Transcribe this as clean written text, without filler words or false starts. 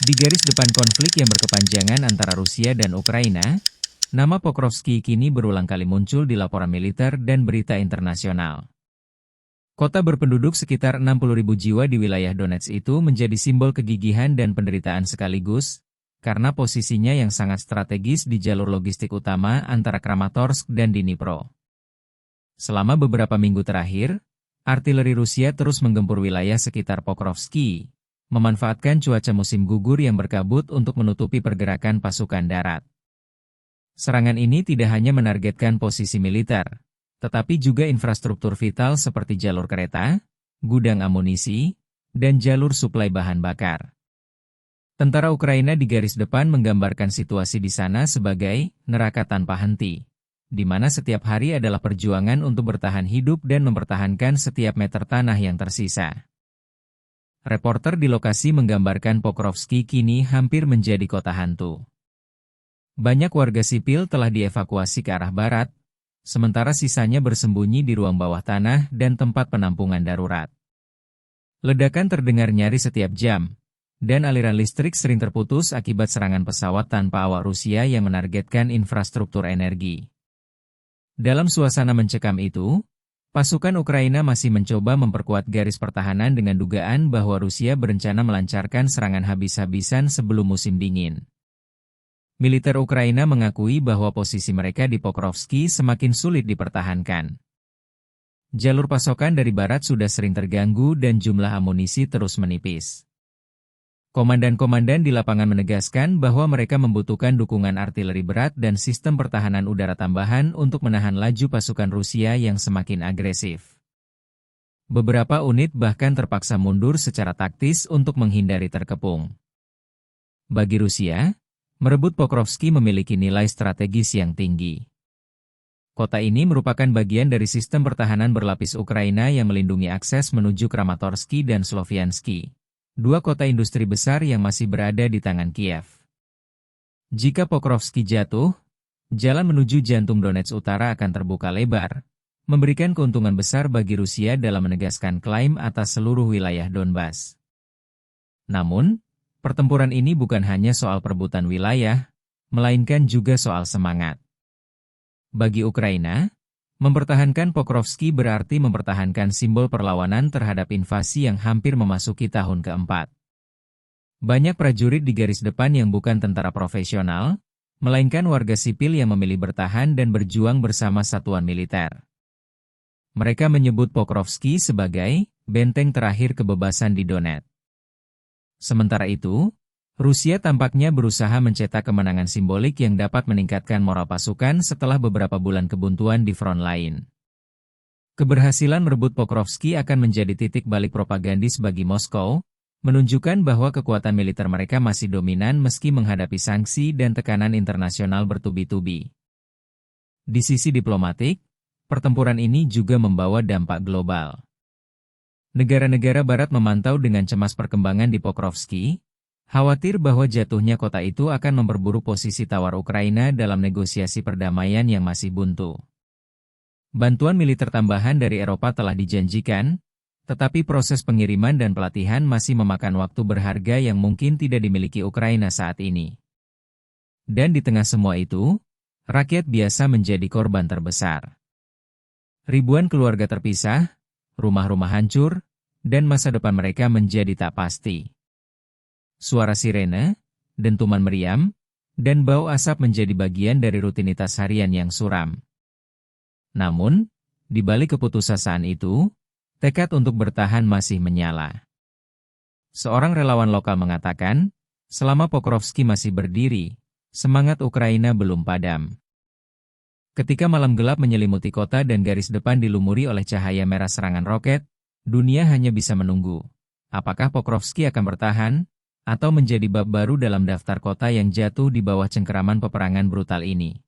Di garis depan konflik yang berkepanjangan antara Rusia dan Ukraina, nama Pokrovski kini berulang kali muncul di laporan militer dan berita internasional. Kota berpenduduk sekitar 60.000 jiwa di wilayah Donetsk itu menjadi simbol kegigihan dan penderitaan sekaligus, karena posisinya yang sangat strategis di jalur logistik utama antara Kramatorsk dan Dnipro. Selama beberapa minggu terakhir, artileri Rusia terus menggempur wilayah sekitar Pokrovski, memanfaatkan cuaca musim gugur yang berkabut untuk menutupi pergerakan pasukan darat. Serangan ini tidak hanya menargetkan posisi militer, tetapi juga infrastruktur vital seperti jalur kereta, gudang amunisi, dan jalur suplai bahan bakar. Tentara Ukraina di garis depan menggambarkan situasi di sana sebagai neraka tanpa henti, di mana setiap hari adalah perjuangan untuk bertahan hidup dan mempertahankan setiap meter tanah yang tersisa. Reporter di lokasi menggambarkan Pokrovski kini hampir menjadi kota hantu. Banyak warga sipil telah dievakuasi ke arah barat, sementara sisanya bersembunyi di ruang bawah tanah dan tempat penampungan darurat. Ledakan terdengar nyaris setiap jam, dan aliran listrik sering terputus akibat serangan pesawat tanpa awak Rusia yang menargetkan infrastruktur energi. Dalam suasana mencekam itu, pasukan Ukraina masih mencoba memperkuat garis pertahanan dengan dugaan bahwa Rusia berencana melancarkan serangan habis-habisan sebelum musim dingin. Militer Ukraina mengakui bahwa posisi mereka di Pokrovski semakin sulit dipertahankan. Jalur pasokan dari barat sudah sering terganggu dan jumlah amunisi terus menipis. Komandan-komandan di lapangan menegaskan bahwa mereka membutuhkan dukungan artileri berat dan sistem pertahanan udara tambahan untuk menahan laju pasukan Rusia yang semakin agresif. Beberapa unit bahkan terpaksa mundur secara taktis untuk menghindari terkepung. Bagi Rusia, merebut Pokrovski memiliki nilai strategis yang tinggi. Kota ini merupakan bagian dari sistem pertahanan berlapis Ukraina yang melindungi akses menuju Kramatorsk dan Slovianski, dua kota industri besar yang masih berada di tangan Kiev. Jika Pokrovski jatuh, jalan menuju jantung Donetsk Utara akan terbuka lebar, memberikan keuntungan besar bagi Rusia dalam menegaskan klaim atas seluruh wilayah Donbas. Namun, pertempuran ini bukan hanya soal perebutan wilayah, melainkan juga soal semangat. Bagi Ukraina, mempertahankan Pokrovski berarti mempertahankan simbol perlawanan terhadap invasi yang hampir memasuki tahun keempat. Banyak prajurit di garis depan yang bukan tentara profesional, melainkan warga sipil yang memilih bertahan dan berjuang bersama satuan militer. Mereka menyebut Pokrovski sebagai benteng terakhir kebebasan di Donetsk. Sementara itu, Rusia tampaknya berusaha mencetak kemenangan simbolik yang dapat meningkatkan moral pasukan setelah beberapa bulan kebuntuan di front lain. Keberhasilan merebut Pokrovski akan menjadi titik balik propagandis bagi Moskow, menunjukkan bahwa kekuatan militer mereka masih dominan meski menghadapi sanksi dan tekanan internasional bertubi-tubi. Di sisi diplomatik, pertempuran ini juga membawa dampak global. Negara-negara barat memantau dengan cemas perkembangan di Pokrovski, khawatir bahwa jatuhnya kota itu akan memperburuk posisi tawar Ukraina dalam negosiasi perdamaian yang masih buntu. Bantuan militer tambahan dari Eropa telah dijanjikan, tetapi proses pengiriman dan pelatihan masih memakan waktu berharga yang mungkin tidak dimiliki Ukraina saat ini. Dan di tengah semua itu, rakyat biasa menjadi korban terbesar. Ribuan keluarga terpisah, rumah-rumah hancur, dan masa depan mereka menjadi tak pasti. Suara sirene, dentuman meriam, dan bau asap menjadi bagian dari rutinitas harian yang suram. Namun, di balik keputusasaan itu, tekad untuk bertahan masih menyala. Seorang relawan lokal mengatakan, selama Pokrovski masih berdiri, semangat Ukraina belum padam. Ketika malam gelap menyelimuti kota dan garis depan dilumuri oleh cahaya merah serangan roket, dunia hanya bisa menunggu. Apakah Pokrovski akan bertahan, atau menjadi bab baru dalam daftar kota yang jatuh di bawah cengkeraman peperangan brutal ini?